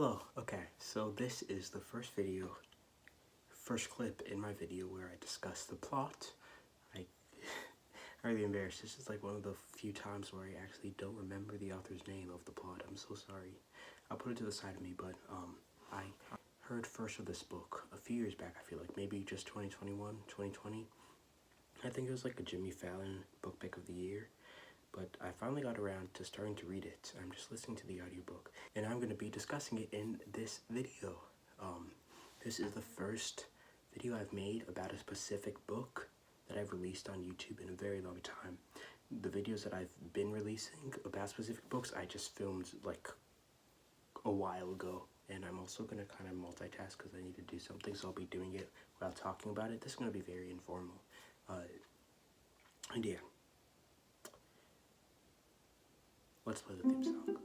Hello, okay, so this is the first clip in my video where I discuss the plot. I'm really embarrassed. This is like one of the few times where I actually don't remember the author's name of the plot. I'm so sorry. I'll put it to the side of me, but I heard first of this book a few years back, I feel like, maybe just 2021, 2020. I think it was like a Jimmy Fallon book pick of the year. But I finally got around to starting to read it. I'm just listening to the audiobook, and I'm going to be discussing it in this video. This is the first video I've made about a specific book that I've released on YouTube in a very long time. The videos that I've been releasing about specific books, I just filmed like a while ago, and I'm also going to kind of multitask because I need to do something, so I'll be doing it while talking about it. This is going to be very informal. And yeah. Let's play the theme song.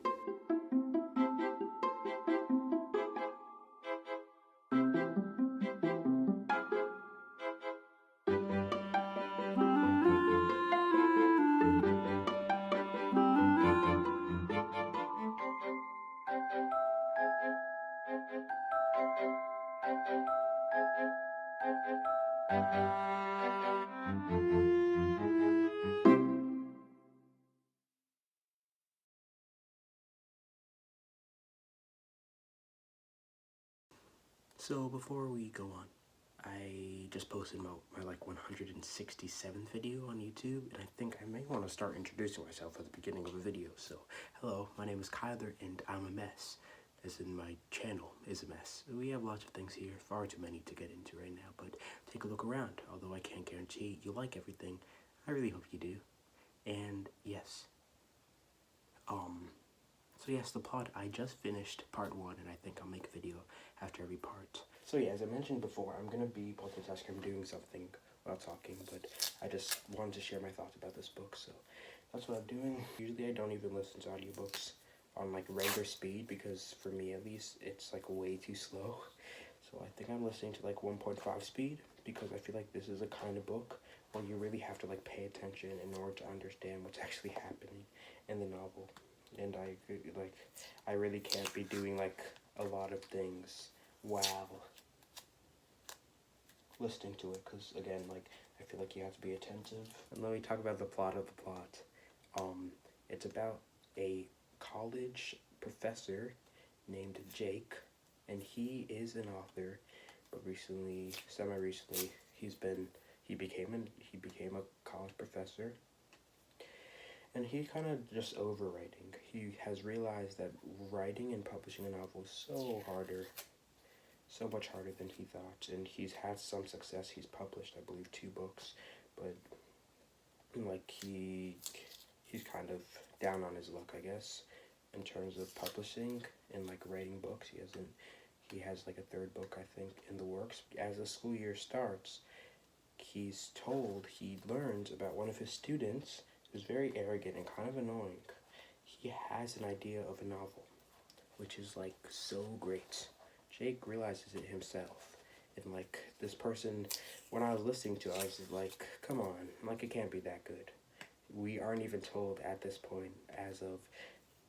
So before we go on, I just posted my like 167th video on YouTube, and I think I may want to start introducing myself at the beginning of a video. So, hello, my name is Kyler, and I'm a mess, as in my channel is a mess. We have lots of things here, far too many to get into right now, but take a look around. Although I can't guarantee you like everything, I really hope you do. And yes, so yes, the plot, I just finished part 1, and I think I'll make a video after every part. So yeah, as I mentioned before, I'm going to be multitasking, I'm doing something while talking, but I just wanted to share my thoughts about this book, so that's what I'm doing. Usually I don't even listen to audiobooks on like regular speed, because for me at least, it's like way too slow. So I think I'm listening to like 1.5 speed, because I feel like this is a kind of book where you really have to like pay attention in order to understand what's actually happening in the novel. And I really can't be doing like a lot of things while listening to it, because again, like, I feel like you have to be attentive. And let me talk about the plot of the plot. It's about a college professor named Jake, and he is an author, but semi-recently, he became a college professor. And he kind of just overwriting. He has realized that writing and publishing a novel is so much harder than he thought. And he's had some success. He's published, I believe, 2 books, but like he's kind of down on his luck, I guess, in terms of publishing and like writing books. He has like a 3rd book, I think, in the works. As the school year starts, he learns about one of his students who's very arrogant and kind of annoying. He has an idea of a novel, which is like so great. Jake realizes it himself. And like this person, when I was listening to it, I was like, come on, like it can't be that good. We aren't even told at this point, as of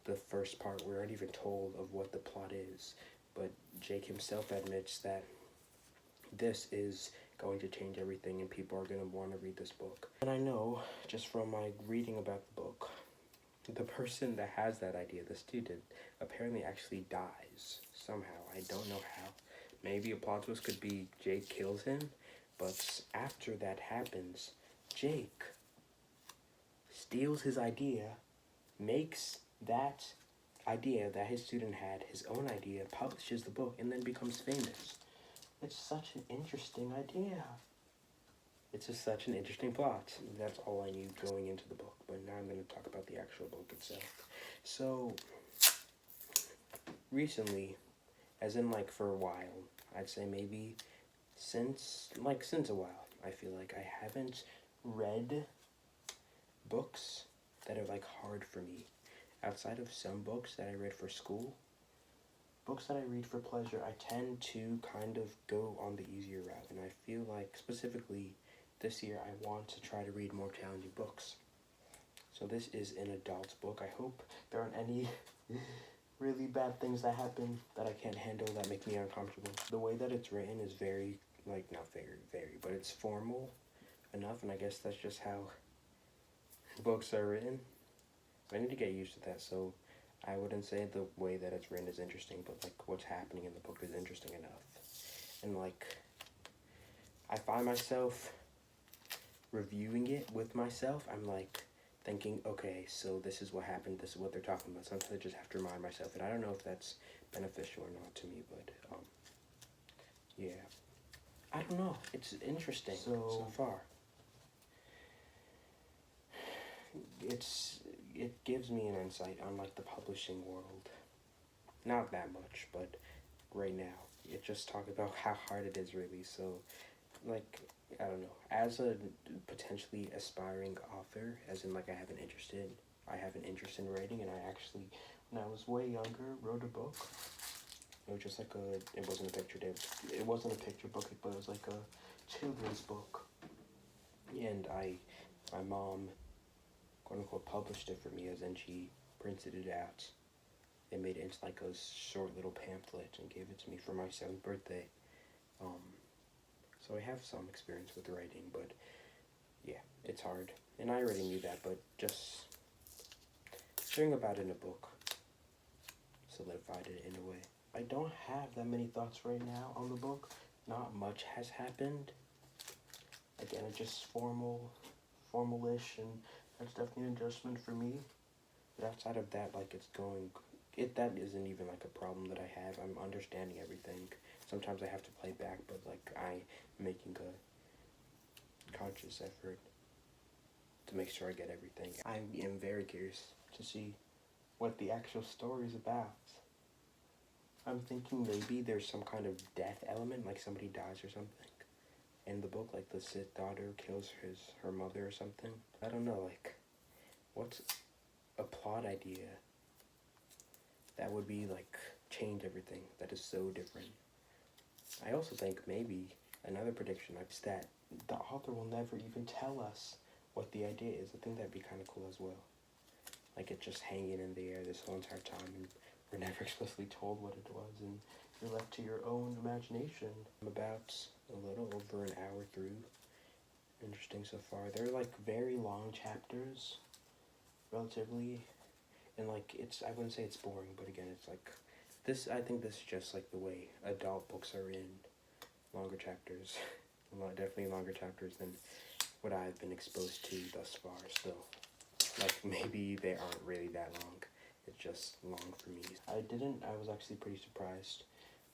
the first part, we aren't even told of what the plot is. But Jake himself admits that this is going to change everything, and people are going to want to read this book. And I know, just from my reading about the book, the person that has that idea, the student, apparently actually dies somehow. I don't know how. Maybe a plot twist could be Jake kills him, but after that happens, Jake steals his idea, makes that idea that his student had his own idea, publishes the book, and then becomes famous. It's such an interesting idea. It's just such an interesting plot. That's all I knew going into the book, but now I'm going to talk about the actual book itself. So, recently, as in like for a while, I'd say maybe since a while, I feel like I haven't read books that are like hard for me. Outside of some books that I read for school, books that I read for pleasure, I tend to kind of go on the easier route, and I feel like specifically this year I want to try to read more challenging books. So this is an adult book. I hope there aren't any really bad things that happen that I can't handle that make me uncomfortable. The way that it's written is very, like, not very, but it's formal enough, and I guess that's just how books are written. I need to get used to that, so I wouldn't say the way that it's written is interesting, but, like, what's happening in the book is interesting enough. And, like, I find myself reviewing it with myself. I'm, like, thinking, okay, so this is what happened, this is what they're talking about. Sometimes I just have to remind myself, and I don't know if that's beneficial or not to me, but, yeah. I don't know, it's interesting so far. It gives me an insight on, like, the publishing world. Not that much, but right now. It just talks about how hard it is, really, so, like, I don't know. As a potentially aspiring author, as in, like, I have an interest in writing, and I actually, when I was way younger, wrote a book. It was just like it wasn't a picture book, but it was like a children's book. And my mom, quote unquote, published it for me, as in she printed it out and made it into like a short little pamphlet and gave it to me for my 7th birthday. So I have some experience with writing, but yeah, it's hard. And I already knew that, but just sharing about it in a book solidified it in a way. I don't have that many thoughts right now on the book. Not much has happened. Again, it's just formal-ish, and that's definitely an adjustment for me. But outside of that, like, that isn't even like a problem that I have. I'm understanding everything. Sometimes I have to play back, but like I'm making a conscious effort to make sure I get everything. I am very curious to see what the actual story is about. I'm thinking maybe there's some kind of death element, like somebody dies or something in the book, like the Sith daughter kills her mother or something. I don't know, like, what's a plot idea that would be, like, change everything, that is so different. I also think maybe another prediction is that the author will never even tell us what the idea is. I think that'd be kind of cool as well. Like, it's just hanging in the air this whole entire time, and we're never explicitly told what it was, and you're left to your own imagination. I'm about a little over an hour through. Interesting so far. They're, like, very long chapters, relatively, and, like, I wouldn't say it's boring, but again, it's, like, I think this is just, like, the way adult books are in longer chapters. Definitely longer chapters than what I've been exposed to thus far, so, like, maybe they aren't really that long. It's just long for me. I was actually pretty surprised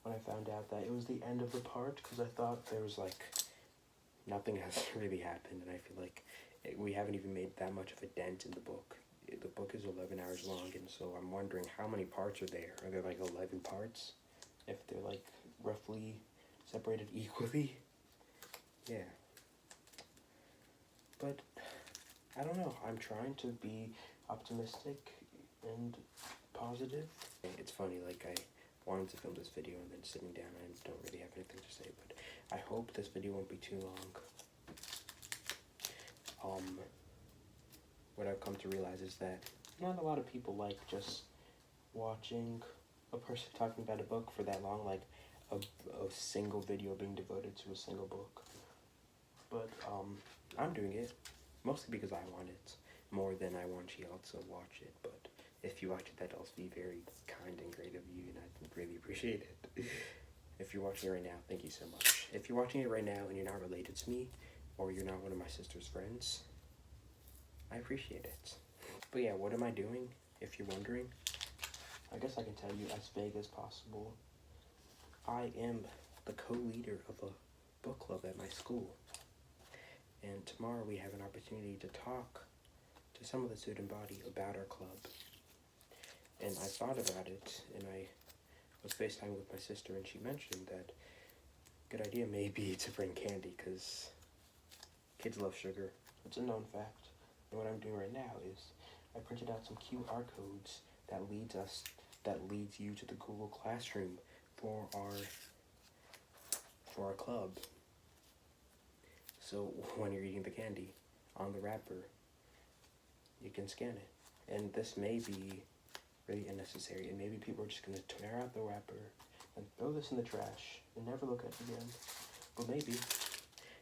when I found out that it was the end of the part, because I thought there was, like, nothing has really happened, and I feel like we haven't even made that much of a dent in the book. The book is 11 hours long, and so I'm wondering how many parts are there. Are there, like, 11 parts? If they're, like, roughly separated equally? Yeah. But, I don't know. I'm trying to be optimistic and positive. It's funny, like, I wanted to film this video, and then sitting down, I don't really have anything to say, but I hope this video won't be too long. What I've come to realize is that not a lot of people like just watching a person talking about a book for that long, like a single video being devoted to a single book. But I'm doing it mostly because I want it more than I want you all to watch it. But if you watch it, that'd also be very kind and great of you, and I'd really appreciate it. If you're watching it right now, thank you so much. If you're watching it right now and you're not related to me, or you're not one of my sister's friends, I appreciate it. But yeah, what am I doing, if you're wondering? I guess I can tell you as vague as possible. I am the co-leader of a book club at my school. And tomorrow we have an opportunity to talk to some of the student body about our club. And I thought about it, and I was FaceTiming with my sister, and she mentioned that a good idea may be to bring candy, because kids love sugar. It's a known fact. And what I'm doing right now is I printed out some QR codes that leads you to the Google Classroom for our club. So when you're eating the candy, on the wrapper, you can scan it. And this may be really unnecessary, and maybe people are just gonna tear out the wrapper and throw this in the trash and never look at it again. But maybe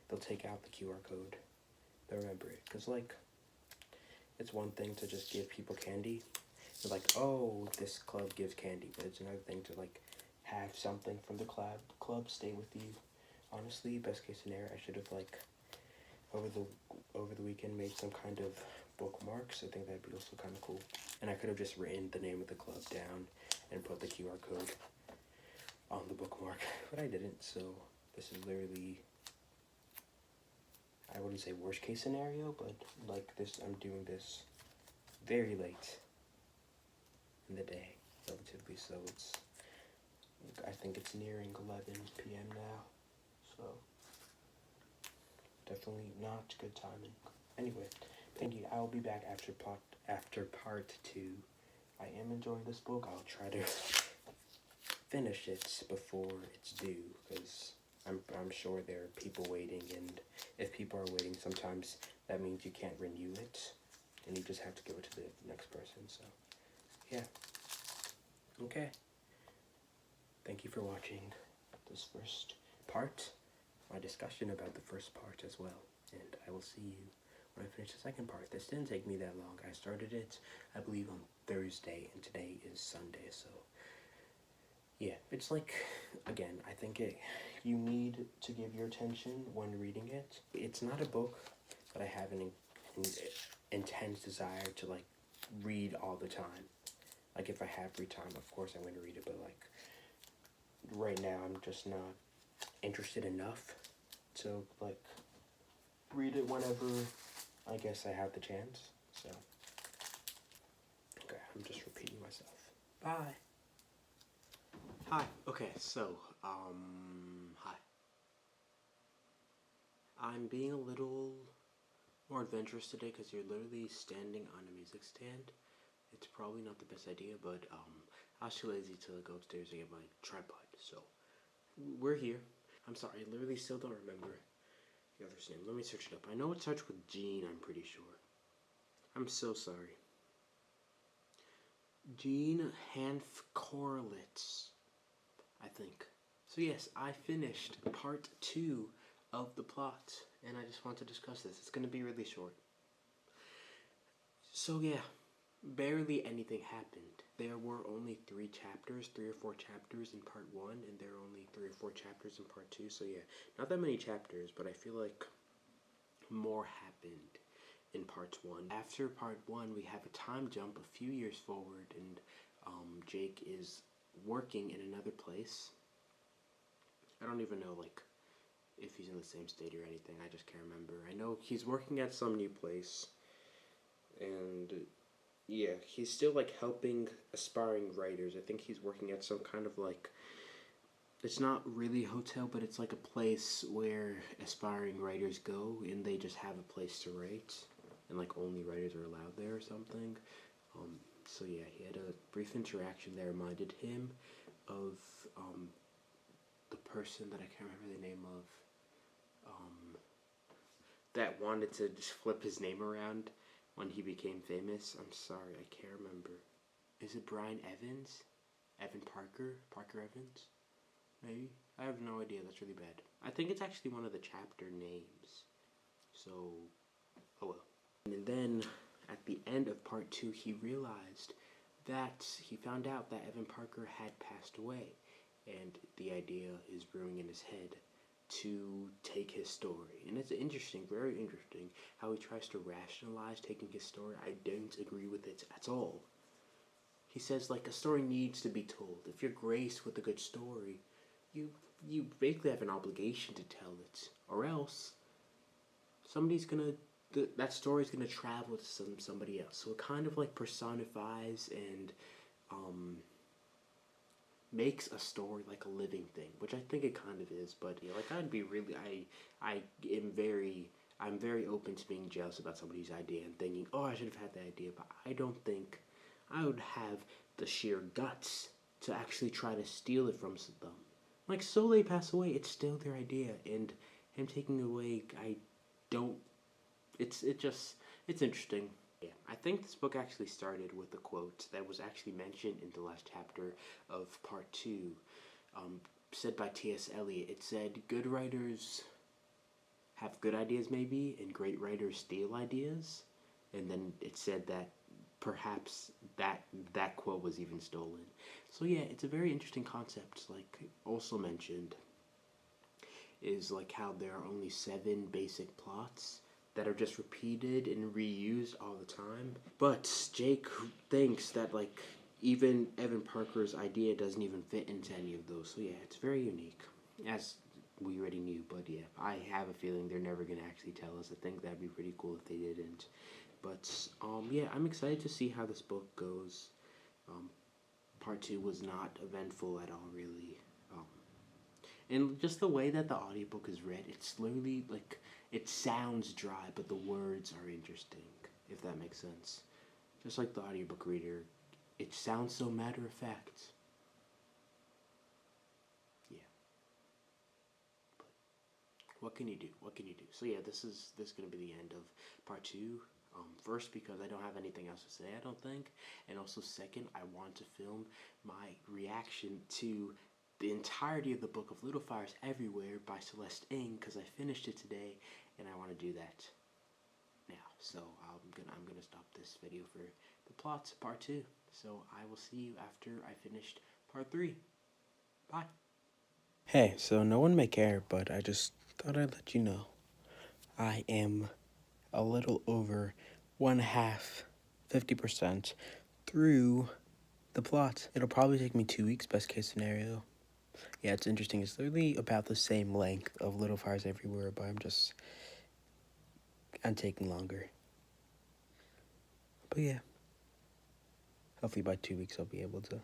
they'll take out the QR code. They'll remember it, because like, it's one thing to just give people candy. They're like, oh, this club gives candy, but it's another thing to like have something from the club stay with you. Honestly, best case scenario, I should have like over the weekend made some kind of bookmarks. I think that'd be also kind of cool. And I could have just written the name of the club down and put the QR code on the bookmark, but I didn't. So this is literally, I wouldn't say worst case scenario, but like this, I'm doing this very late in the day, relatively. So it's, I think it's nearing 11 p.m. now. So definitely not good timing. Anyway, thank you. I will be back after part 2. I am enjoying this book. I'll try to finish it before it's due, because I'm sure there are people waiting, and if people are waiting, sometimes that means you can't renew it, and you just have to give it to the next person. So yeah. Okay. Thank you for watching this first part, my discussion about the first part as well, and I will see you when I finish the second part. This didn't take me that long. I started it, I believe, on Thursday, and today is Sunday, so yeah, it's like, again, I think you need to give your attention when reading it. It's not a book that I have an intense desire to like read all the time. Like if I have free time, of course I'm going to read it, but like right now I'm just not interested enough to like read it whenever I guess I have the chance. So okay, I'm just repeating myself. Bye. Hi. Okay, so hi. I'm being a little more adventurous today because you're literally standing on a music stand. It's probably not the best idea, but I was too lazy to go upstairs and get my tripod. So we're here. I'm sorry, I literally still don't remember the other's name. Let me search it up. I know it starts with Jean, I'm pretty sure. I'm so sorry. Jean Hanff-Korelitz, I think. So yes, I finished part 2 of the plot, and I just want to discuss this. It's going to be really short. So yeah, barely anything happened. There were only 3 or 4 chapters in part 1, and there are only 3 or 4 chapters in part 2, so yeah, not that many chapters, but I feel like more happened in part 1. After part 1, we have a time jump a few years forward, and Jake is working in another place. I don't even know, like, if he's in the same state or anything. I just can't remember. I know he's working at some new place, and yeah, he's still, like, helping aspiring writers. I think he's working at some kind of, like, it's not really a hotel, but it's like a place where aspiring writers go, and they just have a place to write, and, like, only writers are allowed there or something. So yeah, he had a brief interaction that reminded him of the person that I can't remember the name of, that wanted to just flip his name around when he became famous. I'm sorry, I can't remember. Is it Brian Evans? Evan Parker? Parker Evans? Maybe? I have no idea, that's really bad. I think it's actually one of the chapter names. So, oh well. And then, at the end of part 2, he realized that he found out that Evan Parker had passed away. And the idea is brewing in his head to take his story. And it's interesting, very interesting, how he tries to rationalize taking his story. I don't agree with it at all. He says, like, a story needs to be told. If you're graced with a good story, you basically have an obligation to tell it. Or else, somebody's gonna, that story's gonna travel to somebody else. So it kind of, like, personifies and, makes a story like a living thing, which I think it kind of is. But yeah, like I'd be really, I'm very open to being jealous about somebody's idea and thinking, oh, I should have had that idea. But I don't think I would have the sheer guts to actually try to steal it from them. Like, so they pass away, it's still their idea, and him taking it away, I don't. It's interesting. Yeah, I think this book actually started with a quote that was actually mentioned in the last chapter of part 2, said by T.S. Eliot. It said, good writers have good ideas maybe, and great writers steal ideas. And then it said that perhaps that quote was even stolen. So yeah, it's a very interesting concept. Like also mentioned is like how there are only 7 basic plots that are just repeated and reused all the time. But Jake thinks that like even Evan Parker's idea doesn't even fit into any of those. So yeah, it's very unique, as we already knew. But yeah, I have a feeling they're never gonna actually tell us. I think that'd be pretty cool if they didn't. But yeah, I'm excited to see how this book goes. Part 2 was not eventful at all, really. And just the way that the audiobook is read, it's literally like it sounds dry, but the words are interesting, if that makes sense. Just like the audiobook reader, it sounds so matter of fact. Yeah. But what can you do? What can you do? So yeah, this is gonna be the end of part 2. First, because I don't have anything else to say, I don't think, and also second, I want to film my reaction to the entirety of the book of Little Fires Everywhere by Celeste Ng, because I finished it today, and I want to do that now. So I'm gonna stop this video for the plots part 2. So I will see you after I finished part 3. Bye. Hey, so no one may care, but I just thought I'd let you know I am a little over 1/2, 50% through the plot. It'll probably take me 2 weeks, best case scenario. Yeah, it's interesting. It's literally about the same length of Little Fires Everywhere, but I'm taking longer. But yeah, hopefully by 2 weeks I'll be able to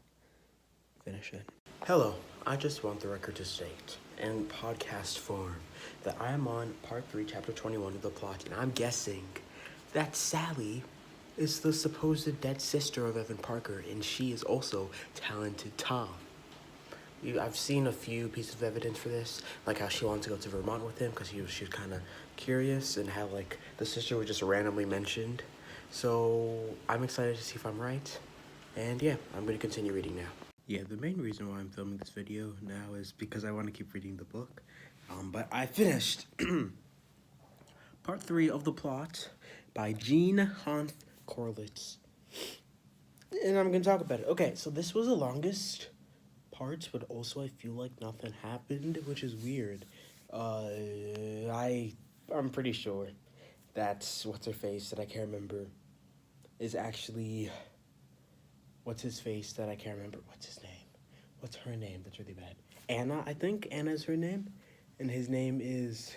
finish it. Hello, I just want the record to state, in podcast form, that I am on part 3, chapter 21 of the plot, and I'm guessing that Sally is the supposed dead sister of Evan Parker, and she is also Talented Tom. I've seen a few pieces of evidence for this, like how she wanted to go to Vermont with him because she was kind of curious, and how like the sister was just randomly mentioned. So I'm excited to see if I'm right, and yeah, I'm going to continue reading now. Yeah, the main reason why I'm filming this video now is because I want to keep reading the book, but I finished part 3 of the plot by Jean Hanf Corlitz, and I'm going to talk about it. Okay, so this was the longest parts, but also I feel like nothing happened, which is weird. I'm pretty sure that's what's her face that I can't remember is actually what's his face that I can't remember. What's his name? What's her name? That's really bad. Anna, I think Anna's her name, and his name is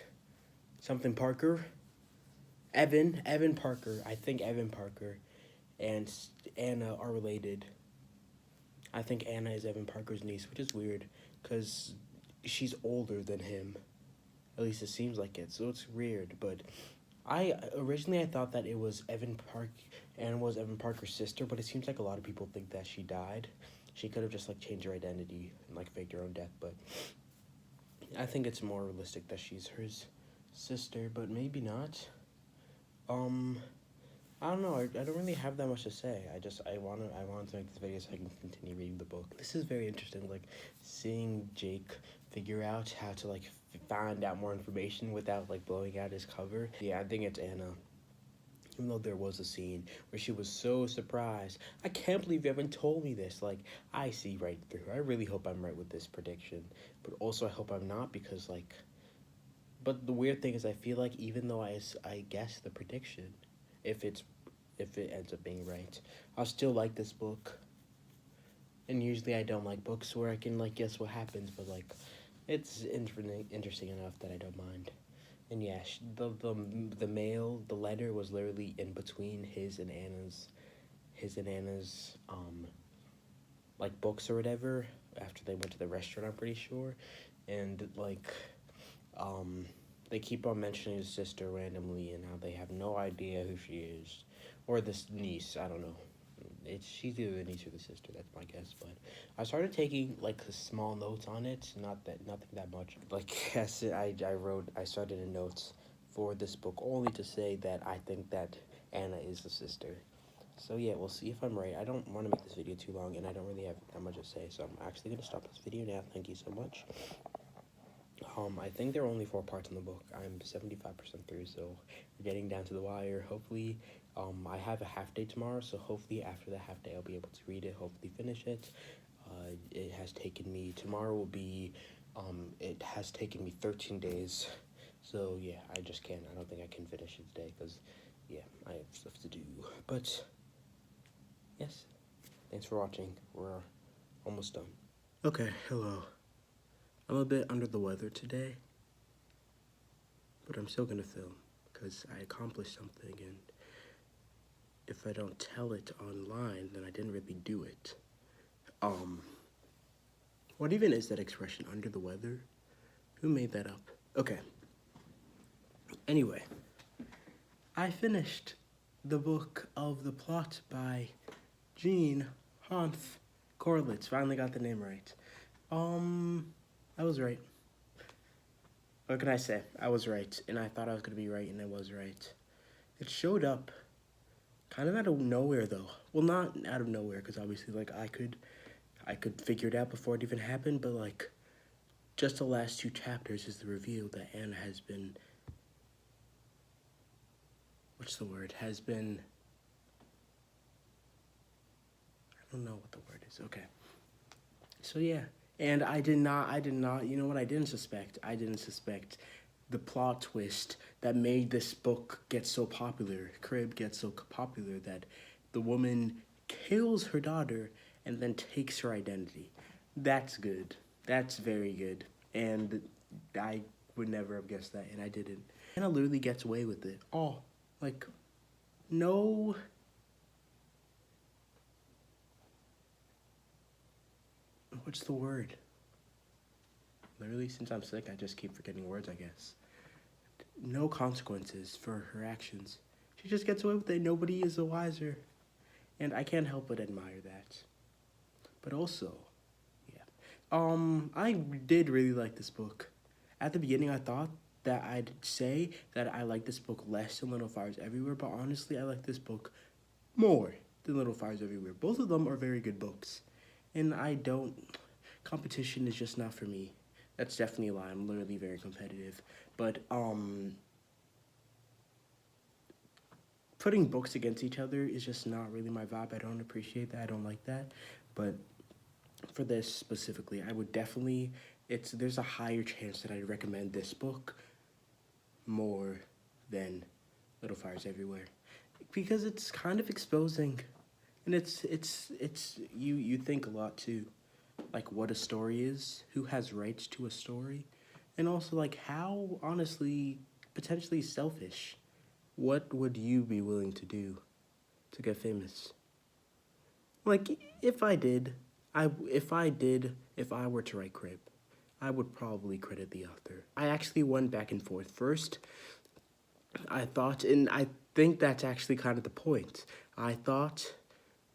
something Parker. Evan Parker. I think Evan Parker and Anna are related. I think Anna is Evan Parker's niece, which is weird, because she's older than him. At least it seems like it, so it's weird. But I thought that it was Anna was Evan Parker's sister, but it seems like a lot of people think that she died. She could have just, like, changed her identity and, like, faked her own death, but I think it's more realistic that she's her sister, but maybe not. I don't know. I don't really have that much to say. I wanted to make this video so I can continue reading the book. This is very interesting, like seeing Jake figure out how to like find out more information without like blowing out his cover. Yeah, I think it's Anna. Even though there was a scene where she was so surprised. I can't believe you haven't told me this. Like, I see right through her. I really hope I'm right with this prediction. But also I hope I'm not, because like... But the weird thing is I feel like even though I guess the prediction, if it ends up being right, I'll still like this book. And usually I don't like books where I can like guess what happens, but like it's interesting enough that I don't mind. And yeah, the letter was literally in between his and Anna's like books or whatever after they went to the restaurant, I'm pretty sure. And like they keep on mentioning his sister randomly and how they have no idea who she is. Or this niece, I don't know. She's either the niece or the sister, that's my guess. But I started taking like small notes on it, nothing that much. Like I started in notes for this book only to say that I think that Anna is the sister. So yeah, we'll see if I'm right. I don't want to make this video too long, and I don't really have that much to say, so I'm actually going to stop this video now. Thank you so much. I think there are only 4 parts in the book. I'm 75% through, so we're getting down to the wire. Hopefully, I have a half day tomorrow, so hopefully after the half day I'll be able to read it, hopefully finish it. It has taken me, tomorrow will be, it has taken me 13 days. So yeah, I just can't, I don't think I can finish it today, because yeah, I have stuff to do. But yes, thanks for watching. We're almost done. Okay, hello. I'm a bit under the weather today, but I'm still gonna film because I accomplished something, and if I don't tell it online, then I didn't really do it. What even is that expression, under the weather? Who made that up? Okay. Anyway, I finished the book of The Plot by Jean Hanf Korelitz. Finally got the name right. I was right. What can I say? I was right, and I thought I was gonna be right, and I was right. It showed up kind of out of nowhere, though. Well, not out of nowhere, because obviously, like, I could figure it out before it even happened, but, like, just the last 2 chapters is the reveal that Anna has been, has been, I don't know what the word is, okay. So, yeah, and I did not, you know what I didn't suspect? I didn't suspect the plot twist that made this book get so popular, Crib gets so popular, that the woman kills her daughter and then takes her identity. That's good. That's very good. And I would never have guessed that, and I didn't. Anna literally gets away with it. Oh, like, no. What's the word? Literally, since I'm sick, I just keep forgetting words, I guess. No consequences for her actions. She just gets away with it. Nobody is the wiser. And I can't help but admire that. But also, yeah. I did really like this book. At the beginning, I thought that I'd say that I like this book less than Little Fires Everywhere, but honestly, I like this book more than Little Fires Everywhere. Both of them are very good books. And competition is just not for me. That's definitely a lie. I'm literally very competitive. But, putting books against each other is just not really my vibe. I don't appreciate that. I don't like that. But for this specifically, I would definitely, there's a higher chance that I'd recommend this book more than Little Fires Everywhere, because it's kind of exposing, and you think a lot too, like what a story is, who has rights to a story, and also like how honestly potentially selfish. What would you be willing to do to get famous? Like, if I were to write Crib, I would probably credit the author. I actually went back and forth. First, I thought, and I think that's actually kind of the point. I thought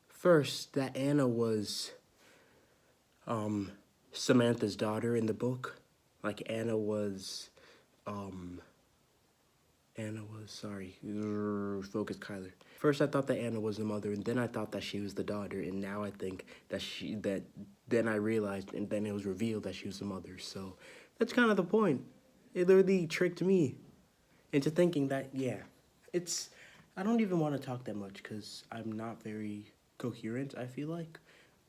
first that Anna was Samantha's daughter in the book. Like, Anna was, sorry, focus Kyler. First I thought that Anna was the mother, and then I thought that she was the daughter, and now I think that then I realized, and then it was revealed that she was the mother. So that's kind of the point. It literally tricked me into thinking that, yeah, I don't even want to talk that much because I'm not very coherent, I feel like.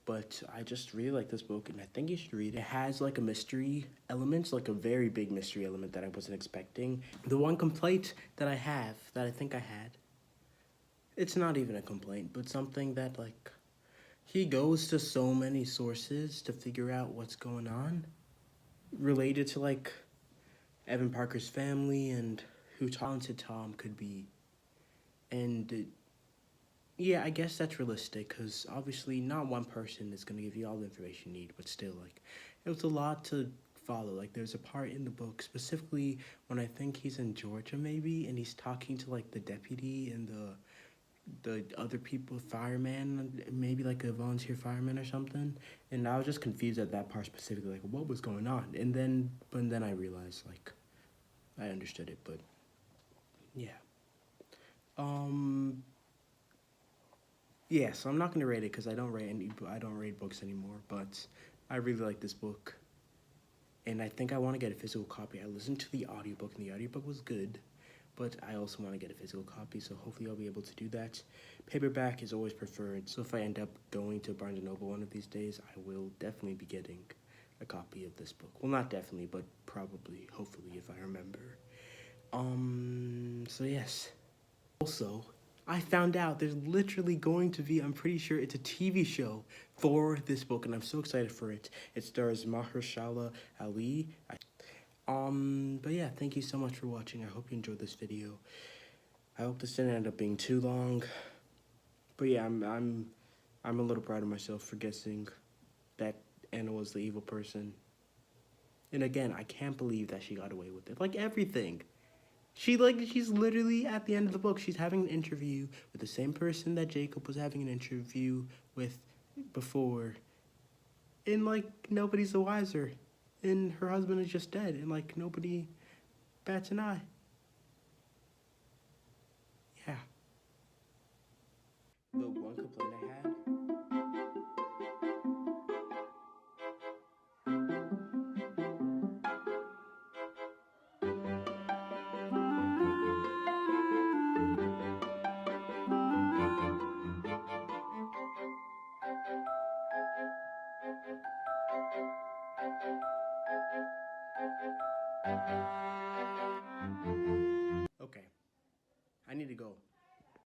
But I just really like this book, and I think you should read it. It has like a mystery element, like a very big mystery element that I wasn't expecting. The one complaint that I have, that I think I had, it's not even a complaint, but something that, like, he goes to so many sources to figure out what's going on related to, like, Evan Parker's family and who talented Tom could be. And yeah, I guess that's realistic, because obviously not one person is going to give you all the information you need, but still, like, it was a lot to follow. Like, there's a part in the book, specifically when I think he's in Georgia, maybe, and he's talking to, like, the deputy and the other people, fireman, maybe, like, a volunteer fireman or something, and I was just confused at that part specifically, like, what was going on? And then I realized, like, I understood it, but, yeah. Um, yeah, so I'm not gonna rate it because I don't rate books anymore. But I really like this book, and I think I want to get a physical copy. I listened to the audiobook, and the audiobook was good, but I also want to get a physical copy, so hopefully I'll be able to do that. Paperback is always preferred, so if I end up going to Barnes & Noble one of these days, I will definitely be getting a copy of this book. Well, not definitely, but probably, hopefully, if I remember. So yes. Also, I found out there's literally going to be, I'm pretty sure it's a TV show for this book, and I'm so excited for it. It stars Mahershala Ali. But yeah, thank you so much for watching. I hope you enjoyed this video. I hope this didn't end up being too long. But yeah, I'm a little proud of myself for guessing that Anna was the evil person. And again, I can't believe that she got away with it. Like everything. She's literally at the end of the book, she's having an interview with the same person that Jacob was having an interview with before. And like nobody's the wiser. And her husband is just dead, and like nobody bats an eye. Yeah. The one complaint I had.